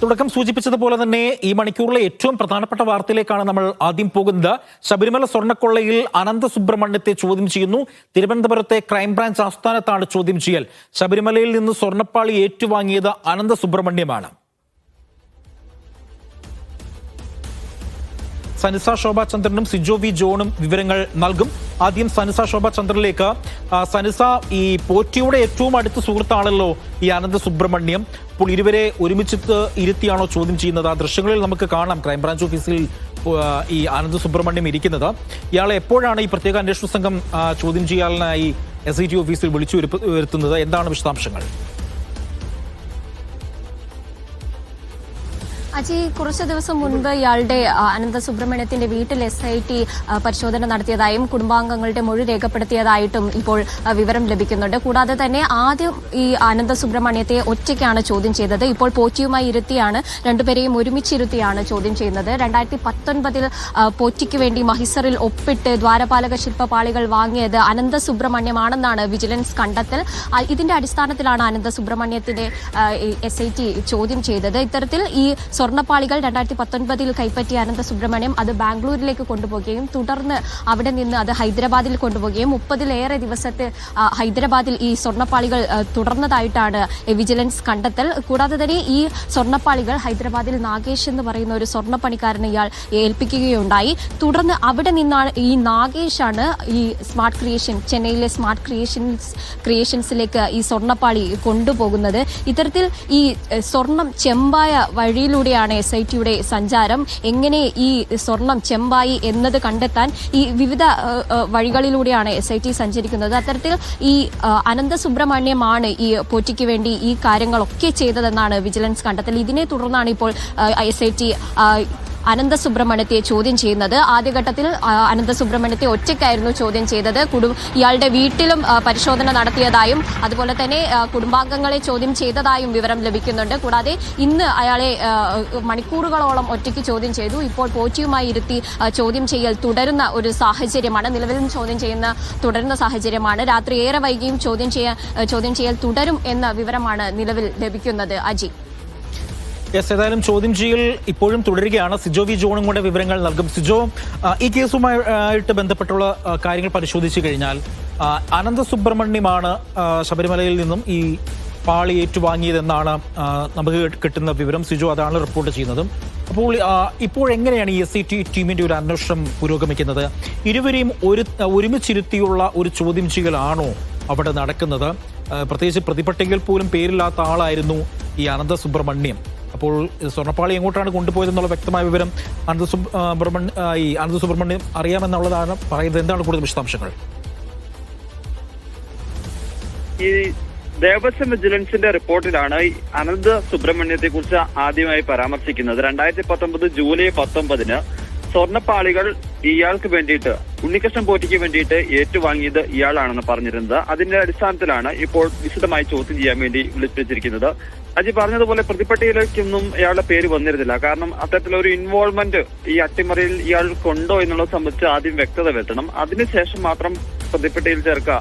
തുടക്കം സൂചിപ്പിച്ചതുപോലെ തന്നെ ഈ മണിക്കൂറിലെ ഏറ്റവും പ്രധാനപ്പെട്ട വാർത്തയിലേക്കാണ് നമ്മൾ ആദ്യം പോകുന്നത്. ശബരിമല സ്വർണ്ണക്കൊള്ളയിൽ അനന്തസുബ്രഹ്മണ്യത്തെ ചോദ്യം ചെയ്യുന്നു. തിരുവനന്തപുരത്തെ ക്രൈംബ്രാഞ്ച് ആസ്ഥാനത്താണ് ചോദ്യം ചെയ്യൽ. ശബരിമലയിൽ നിന്ന് സ്വർണ്ണപ്പാളി ഏറ്റുവാങ്ങിയത് അനന്തസുബ്രഹ്മണ്യമാണ്. സനിസ ശോഭ ചന്ദ്രനും സിജോ വി ജോണും വിവരങ്ങൾ നൽകും. ആദ്യം സനിസ ശോഭ ചന്ദ്രനിലേക്ക്. സനിസ, ഈ പോറ്റിയുടെ ഏറ്റവും അടുത്ത സുഹൃത്താണല്ലോ ഈ അനന്തസുബ്രഹ്മണ്യം. അപ്പോൾ ഇരുവരെ ഒരുമിച്ചിട്ട് ഇരുത്തിയാണോ ചോദ്യം ചെയ്യുന്നത്? ആ ദൃശ്യങ്ങളിൽ നമുക്ക് കാണാം ക്രൈംബ്രാഞ്ച് ഓഫീസിൽ ഈ അനന്തസുബ്രഹ്മണ്യം ഇരിക്കുന്നത്. ഇയാളെ എപ്പോഴാണ് ഈ പ്രത്യേക അന്വേഷണ സംഘം ചോദ്യം ചെയ്യാനായി SIT ഓഫീസിൽ വിളിച്ചു വരുത്തുന്നത്? എന്താണ് വിശദാംശങ്ങൾ? അജി, കുറച്ച് ദിവസം മുൻപ് ഇയാളുടെ അനന്തസുബ്രഹ്മണ്യത്തിന്റെ വീട്ടിൽ SIT പരിശോധന നടത്തിയതായും കുടുംബാംഗങ്ങളുടെ മൊഴി രേഖപ്പെടുത്തിയതായിട്ടും ഇപ്പോൾ വിവരം ലഭിക്കുന്നുണ്ട്. കൂടാതെ തന്നെ ആദ്യം ഈ അനന്തസുബ്രഹ്മണ്യത്തെ ഒറ്റയ്ക്കാണ് ചോദ്യം ചെയ്തത്. ഇപ്പോൾ പോറ്റിയുമായി ഇരുത്തിയാണ്, രണ്ടുപേരെയും ഒരുമിച്ചിരുത്തിയാണ് ചോദ്യം ചെയ്യുന്നത്. 2019 പോറ്റിക്ക് വേണ്ടി മഹിസറിൽ ഒപ്പിട്ട് ദ്വാരപാലക ശില്പപാളികൾ വാങ്ങിയത് അനന്തസുബ്രഹ്മണ്യമാണെന്നാണ് വിജിലൻസ് കണ്ടെത്തൽ. ഇതിന്റെ അടിസ്ഥാനത്തിലാണ് അനന്തസുബ്രഹ്മണ്യത്തിന്റെ SIT ചോദ്യം ചെയ്തത്. ഇത്തരത്തിൽ ഈ സ്വർണ്ണപ്പാളികൾ 2019 കൈപ്പറ്റിയ അനന്തസുബ്രഹ്മണ്യം അത് ബാംഗ്ലൂരിലേക്ക് കൊണ്ടുപോവുകയും തുടർന്ന് അവിടെ നിന്ന് അത് ഹൈദരാബാദിൽ കൊണ്ടുപോവുകയും 30-ലേറെ ദിവസത്തെ ഹൈദരാബാദിൽ ഈ സ്വർണ്ണപ്പാളികൾ തുടർന്നതായിട്ടാണ് വിജിലൻസ് കണ്ടെത്തൽ. കൂടാതെ തന്നെ ഈ സ്വർണ്ണപ്പാളികൾ ഹൈദരാബാദിൽ നാഗേഷ് എന്ന് പറയുന്ന ഒരു സ്വർണ്ണപ്പണിക്കാരനെ ഇയാൾ ഏൽപ്പിക്കുകയുണ്ടായി. തുടർന്ന് അവിടെ നിന്നാണ് ഈ നാഗേഷാണ് ഈ സ്മാർട്ട് ക്രിയേഷൻ, ചെന്നൈയിലെ സ്മാർട്ട് ക്രിയേഷൻസിലേക്ക് ഈ സ്വർണ്ണപ്പാളി കൊണ്ടുപോകുന്നത്. ഇത്തരത്തിൽ ഈ സ്വർണം ചെമ്പായ വഴിയിലൂടെ SITയുടെ സഞ്ചാരം. എങ്ങനെ ഈ സ്വർണം ചെമ്പായി എന്നത് കണ്ടെത്താൻ ഈ വിവിധ വഴികളിലൂടെയാണ് SIT സഞ്ചരിക്കുന്നത്. അത്തരത്തിൽ ഈ അനന്തസുബ്രഹ്മണ്യമാണ് ഈ പോറ്റിക്ക് വേണ്ടി ഈ കാര്യങ്ങളൊക്കെ ചെയ്തതെന്നാണ് വിജിലൻസ് കണ്ടെത്തൽ. ഇതിനെ തുടർന്നാണ് ഇപ്പോൾ SIT അനന്തസുബ്രഹ്മണ്യത്തെ ചോദ്യം ചെയ്യുന്നത്. ആദ്യഘട്ടത്തിൽ അനന്തസുബ്രഹ്മണ്യത്തെ ഒറ്റയ്ക്കായിരുന്നു ചോദ്യം ചെയ്തത്. ഇയാളുടെ വീട്ടിലും പരിശോധന നടത്തിയതായും അതുപോലെ തന്നെ കുടുംബാംഗങ്ങളെ ചോദ്യം ചെയ്തതായും വിവരം ലഭിക്കുന്നുണ്ട്. കൂടാതെ ഇന്ന് അയാളെ മണിക്കൂറുകളോളം ഒറ്റയ്ക്ക് ചോദ്യം ചെയ്തു. ഇപ്പോൾ പോറ്റിയുമായി ഇരുത്തി ചോദ്യം ചെയ്യൽ തുടരുന്ന ഒരു സാഹചര്യമാണ്. നിലവിലും തുടരുന്ന സാഹചര്യമാണ്. രാത്രി ഏറെ വൈകിയും ചോദ്യം ചെയ്യൽ തുടരും എന്ന വിവരമാണ് നിലവിൽ ലഭിക്കുന്നത്. അജി, ഏതായാലും ചോദ്യം ചെയ്യൽ ഇപ്പോഴും തുടരുകയാണ്. സിജോ വി ജോണും കൂടെ വിവരങ്ങൾ നൽകും. സിജോ, ഈ കേസുമായിട്ട് ബന്ധപ്പെട്ടുള്ള കാര്യങ്ങൾ പരിശോധിച്ചു കഴിഞ്ഞാൽ അനന്തസുബ്രഹ്മണ്യമാണ് ശബരിമലയിൽ നിന്നും ഈ പാളി ഏറ്റുവാങ്ങിയതെന്നാണ് നമുക്ക് കിട്ടുന്ന വിവരം. സിജോ അതാണ് റിപ്പോർട്ട് ചെയ്യുന്നത്. അപ്പോൾ ഇപ്പോഴെങ്ങനെയാണ് ഈ SIT ടീമിന്റെ ഒരു അന്വേഷണം പുരോഗമിക്കുന്നത്? ഇരുവരെയും ഒരുമിച്ചിരുത്തിയുള്ള ഒരു ചോദ്യം ചെയ്യലാണോ അവിടെ നടക്കുന്നത്? പ്രത്യേകിച്ച് പ്രതിപട്ടികയിൽ പോലും പേരില്ലാത്ത ആളായിരുന്നു ഈ അനന്തസുബ്രഹ്മണ്യം. അപ്പോൾ സ്വർണ്ണപ്പാളി എങ്ങോട്ടാണ് കൊണ്ടുപോയതെന്നുള്ള വ്യക്തമായ വിവരം അനന്തസുബ്രഹ്മണ്യം അറിയാമെന്നുള്ളതാണ് പറയുന്നത്. എന്താണ് കൂടുതൽ വിശദാംശങ്ങൾ? ഈ ദേവസ്വം വിജിലൻസിന്റെ റിപ്പോർട്ടിലാണ് അനന്തസുബ്രഹ്മണ്യത്തെ കുറിച്ച് ആദ്യമായി പരാമർശിക്കുന്നത്. 2019 ജൂലൈ 19 സ്വർണ്ണപ്പാളികൾ ഇയാൾക്ക് വേണ്ടിയിട്ട്, ഉണ്ണികൃഷ്ണൻ പോറ്റിക്ക് വേണ്ടിയിട്ട് ഏറ്റുവാങ്ങിയത് ഇയാളാണെന്ന് പറഞ്ഞിരുന്നത്. അതിന്റെ അടിസ്ഥാനത്തിലാണ് ഇപ്പോൾ വിശദമായി ചോദ്യം ചെയ്യാൻ വേണ്ടി വിളിപ്പിച്ചിരിക്കുന്നത്. അജി പറഞ്ഞതുപോലെ പ്രതിപട്ടികയിലേക്കൊന്നും ഇയാളുടെ പേര് വന്നിരുന്നില്ല. കാരണം അത്തരത്തിലൊരു ഇൻവോൾവ്മെന്റ് ഈ അട്ടിമറിയിൽ ഇയാൾക്കുണ്ടോ എന്നുള്ളത് സംബന്ധിച്ച് ആദ്യം വ്യക്തത വരുത്തണം. അതിനുശേഷം മാത്രം പ്രതിപട്ടികയിൽ ചേർക്കുക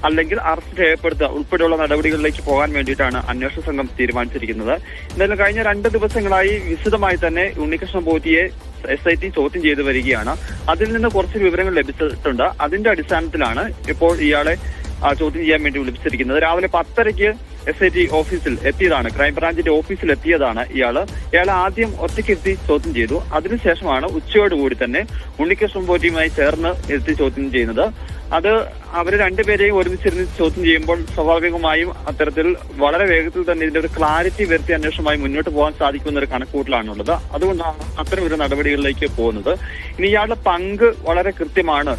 അല്ലെങ്കിൽ അറസ്റ്റ് രേഖപ്പെടുത്തുക ഉൾപ്പെടെയുള്ള നടപടികളിലേക്ക് പോകാൻ വേണ്ടിയിട്ടാണ് അന്വേഷണ സംഘം തീരുമാനിച്ചിരിക്കുന്നത്. എന്തായാലും കഴിഞ്ഞ 2 ദിവസങ്ങളായി വിശദമായി തന്നെ ഉണ്ണികൃഷ്ണൻ പോറ്റിയെ SIT ചോദ്യം ചെയ്തു വരികയാണ്. അതിൽ നിന്ന് കുറച്ച് വിവരങ്ങൾ ലഭിച്ചിട്ടുണ്ട്. അതിന്റെ അടിസ്ഥാനത്തിലാണ് ഇപ്പോൾ ഇയാളെ ചോദ്യം ചെയ്യാൻ വേണ്ടി വിളിപ്പിച്ചിരിക്കുന്നത്. രാവിലെ 10:30 SIT ഓഫീസിൽ എത്തിയതാണ്, ക്രൈംബ്രാഞ്ചിന്റെ ഓഫീസിൽ എത്തിയതാണ് ഇയാളെ ആദ്യം ഒറ്റയ്ക്കെത്തി ചോദ്യം ചെയ്തു. അതിനുശേഷമാണ് ഉച്ചയോടുകൂടി തന്നെ ഉണ്ണികൃഷ്ണൻ പോറ്റിയുമായി ചേർന്ന് എത്തി ചോദ്യം ചെയ്യുന്നത്. അത് അവര് രണ്ടുപേരെയും ഒരുമിച്ചിരുന്ന് ചോദ്യം ചെയ്യുമ്പോൾ സ്വാഭാവികമായും അത്തരത്തിൽ വളരെ വേഗത്തിൽ തന്നെ ഇതിന്റെ ഒരു ക്ലാരിറ്റി വരുത്തി അന്വേഷണമായി മുന്നോട്ട് പോകാൻ സാധിക്കുന്ന ഒരു കണക്കുകൂട്ടലാണുള്ളത്. അതുകൊണ്ടാണ് അത്തരം ഒരു നടപടികളിലേക്ക് പോകുന്നത്. ഇനി ഇയാളുടെ പങ്ക് വളരെ കൃത്യമാണ്,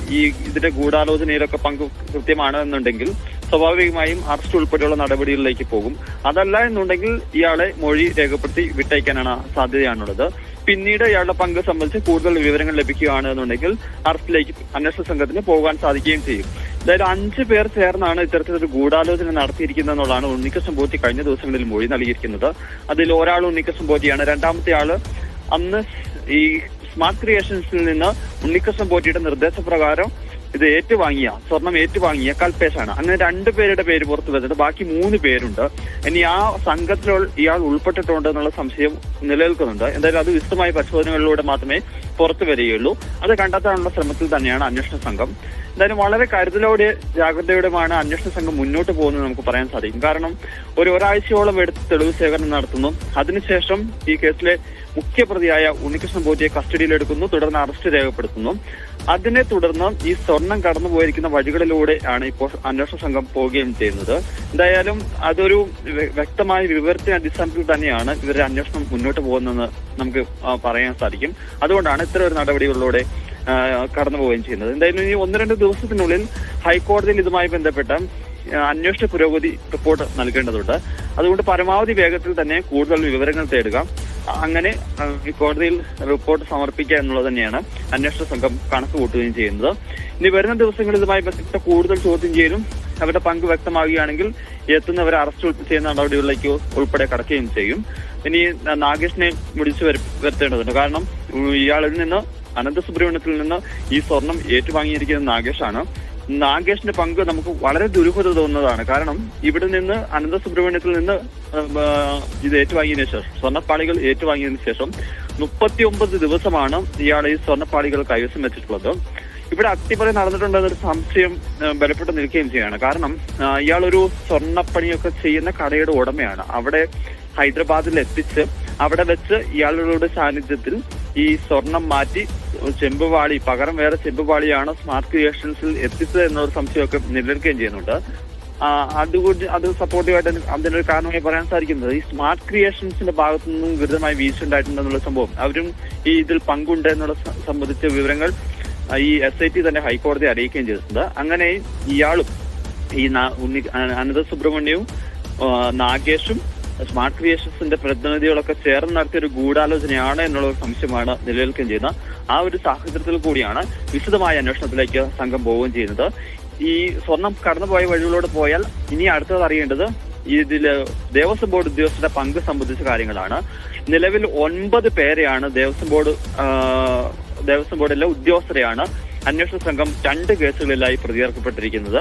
ഇതിന്റെ ഗൂഢാലോചനയിലൊക്കെ പങ്ക് കൃത്യമാണ് എന്നുണ്ടെങ്കിൽ സ്വാഭാവികമായും അറസ്റ്റ് ഉൾപ്പെടെയുള്ള നടപടികളിലേക്ക് പോകും. അതല്ല എന്നുണ്ടെങ്കിൽ ഇയാളെ മൊഴി രേഖപ്പെടുത്തി വിട്ടയക്കാനാണ് സാധ്യതയാണുള്ളത്. പിന്നീട് ഇയാളുടെ പങ്ക് സംബന്ധിച്ച് കൂടുതൽ വിവരങ്ങൾ ലഭിക്കുകയാണ് എന്നുണ്ടെങ്കിൽ അറസ്റ്റിലേക്ക് അന്വേഷണ സംഘത്തിന് പോകാൻ സാധിക്കുകയും ചെയ്യും. അതായത് 5 പേർ ചേർന്നാണ് ഇത്തരത്തിലൊരു ഗൂഢാലോചന നടത്തിയിരിക്കുന്നത് എന്നുള്ളതാണ് ഉണ്ണികൃഷ്ണൻ പോറ്റി കഴിഞ്ഞ ദിവസങ്ങളിൽ മൊഴി നൽകിയിരിക്കുന്നത്. അതിൽ ഒരാൾ ഉണ്ണികൃഷ്ണൻ പോറ്റിയാണ്. രണ്ടാമത്തെ ആള് അന്ന് ഈ സ്മാർട്ട് ക്രിയേഷൻസിൽ നിന്ന് ഉണ്ണികൃഷ്ണൻ പോറ്റിയുടെ നിർദ്ദേശപ്രകാരം ഇത് സ്വർണം ഏറ്റുവാങ്ങിയ കൽപേഷാണ്. അങ്ങനെ 2 പേരുടെ പേര് പുറത്തു വന്നിട്ട് ബാക്കി 3 പേരുണ്ട്. ഇനി ആ സംഘത്തിൽ ഇയാൾ ഉൾപ്പെട്ടിട്ടുണ്ടോ എന്നുള്ള സംശയം നിലനിൽക്കുന്നുണ്ട്. എന്തായാലും അത് വിശദമായ പരിശോധനകളിലൂടെ മാത്രമേ പുറത്തു വരികയുള്ളൂ. അത് കണ്ടെത്താനുള്ള ശ്രമത്തിൽ തന്നെയാണ് അന്വേഷണ സംഘം. എന്തായാലും വളരെ കരുതലോടെ ജാഗ്രതയോടെയാണ് അന്വേഷണ സംഘം മുന്നോട്ട് പോകുന്നത് നമുക്ക് പറയാൻ സാധിക്കും. കാരണം ഒരാഴ്ചയോളം എടുത്ത് തെളിവ് ശേഖരണം നടത്തുന്നു. അതിനുശേഷം ഈ കേസിലെ മുഖ്യപ്രതിയായ ഉണ്ണികൃഷ്ണൻ പോറ്റിയെ കസ്റ്റഡിയിലെടുക്കുന്നു. തുടർന്ന് അറസ്റ്റ് രേഖപ്പെടുത്തുന്നു. അതിനെ തുടർന്ന് ഈ സ്വർണം കടന്നുപോയിരിക്കുന്ന വഴികളിലൂടെ ആണ് ഇപ്പോൾ അന്വേഷണ സംഘം പോവുകയും ചെയ്യുന്നത്. എന്തായാലും അതൊരു വ്യക്തമായ വിവരത്തിന്റെ അടിസ്ഥാനത്തിൽ തന്നെയാണ് ഇവരുടെ അന്വേഷണം മുന്നോട്ട് പോകുന്നതെന്ന് നമുക്ക് പറയാൻ സാധിക്കും. അതുകൊണ്ടാണ് ഇത്തരം ഒരു നടപടികളിലൂടെ കടന്നു പോവുകയും ചെയ്യുന്നത്. എന്തായാലും ഈ 1-2 ദിവസത്തിനുള്ളിൽ ഹൈക്കോടതിയിൽ ഇതുമായി ബന്ധപ്പെട്ട അന്വേഷണ പുരോഗതി റിപ്പോർട്ട് നൽകേണ്ടതുണ്ട്. അതുകൊണ്ട് പരമാവധി വേഗത്തിൽ തന്നെ കൂടുതൽ വിവരങ്ങൾ തേടുക, അങ്ങനെ ഈ കോടതിയിൽ റിപ്പോർട്ട് സമർപ്പിക്കുക എന്നുള്ളത് തന്നെയാണ് അന്വേഷണ സംഘം കണക്ക് കൂട്ടുകയും ചെയ്യുന്നത്. ഇനി വരുന്ന ദിവസങ്ങളിൽ ഇതുമായി ബന്ധപ്പെട്ട കൂടുതൽ ചോദ്യം ചെയ്യലും അവരുടെ പങ്ക് വ്യക്തമാവുകയാണെങ്കിൽ എത്തുന്നവരെ അറസ്റ്റ് ചെയ്യുന്ന നടപടികളിലേക്ക് ഉൾപ്പെടെ കടക്കുകയും ചെയ്യും. ഇനി നാഗേഷിനെ വിളിച്ചു വരുത്തേണ്ടതുണ്ട്. കാരണം ഇയാളിൽ നിന്ന് അനന്തസുബ്രഹ്മണ്യത്തിൽ നിന്ന് ഈ സ്വർണം ഏറ്റുവാങ്ങിയിരിക്കുന്നത് നാഗേഷാണ്. നാഗേഷിന്റെ പങ്ക് നമുക്ക് വളരെ ദുരൂഹത തോന്നുന്നതാണ്. കാരണം ഇവിടെ നിന്ന് അനന്തസുബ്രഹ്മണ്യത്തിൽ നിന്ന് ഇത് ഏറ്റുവാങ്ങിയതിനു ശേഷം, സ്വർണ്ണപ്പാളികൾ ഏറ്റുവാങ്ങിയതിനു ശേഷം 39 ദിവസമാണ് ഇയാൾ ഈ സ്വർണ്ണപ്പാളികൾ കൈവശം വെച്ചിട്ടുള്ളത്. ഇവിടെ അട്ടിമറി നടന്നിട്ടുണ്ടെന്നൊരു സംശയം ബലപ്പെട്ട് നിൽക്കുകയും ചെയ്യുകയാണ്. കാരണം ഇയാളൊരു സ്വർണ്ണപ്പണിയൊക്കെ ചെയ്യുന്ന കടയുടെ ഉടമയാണ്. അവിടെ ഹൈദരാബാദിൽ എത്തിച്ച് അവിടെ വെച്ച് ഇയാളുടെ സാന്നിധ്യത്തിൽ ഈ സ്വർണം മാറ്റി ചെമ്പുപാളി പകരം വേറെ ചെമ്പുപാളിയാണ് സ്മാർട്ട് ക്രിയേഷൻസിൽ എത്തിച്ചത് എന്നൊരു സംശയമൊക്കെ നിലനിൽക്കുകയും ചെയ്യുന്നുണ്ട്. അതുകൊണ്ട് അത് സപ്പോർട്ടീവായിട്ട് അതിനൊരു കാരണമായി പറയാൻ സാധിക്കുന്നത് ഈ സ്മാർട്ട് ക്രിയേഷൻസിന്റെ ഭാഗത്തു നിന്നും ഗുരുതരമായ വീഴ്ച ഉണ്ടായിട്ടുണ്ടെന്നുള്ള സംഭവം, അവരും ഈ ഇതിൽ പങ്കുണ്ട് എന്നുള്ള സംബന്ധിച്ച വിവരങ്ങൾ ഈ SIT തന്നെ ഹൈക്കോടതിയെ അറിയിക്കുകയും ചെയ്തിട്ടുണ്ട്. അങ്ങനെ ഇയാളും ഈ അനന്തസുബ്രഹ്മണ്യവും നാഗേഷും സ്മാർട്ട് ക്രിയേഷൻസിന്റെ പ്രതിനിധികളൊക്കെ ചേർന്ന് നടത്തിയ ഒരു ഗൂഢാലോചനയാണ് എന്നുള്ള ഒരു സംശയമാണ് നിലനിൽക്കുകയും ചെയ്യുന്നത്. ആ ഒരു സാഹചര്യത്തിൽ കൂടിയാണ് വിശദമായ അന്വേഷണത്തിലേക്ക് സംഘം പോവുകയും ചെയ്യുന്നത്. ഈ സ്വർണം കടന്നുപോയ വഴികളിലൂടെ പോയാൽ ഇനി അടുത്തത് അറിയേണ്ടത് ഇതില് ദേവസ്വം ബോർഡ് ഉദ്യോഗസ്ഥരുടെ പങ്ക് സംബന്ധിച്ച കാര്യങ്ങളാണ്. നിലവിൽ 9 പേരെയാണ് ദേവസ്വം ബോർഡിലെ ഉദ്യോഗസ്ഥരെയാണ് അന്വേഷണ സംഘം 2 കേസുകളിലായി പ്രതിചേർക്കപ്പെട്ടിരിക്കുന്നത്.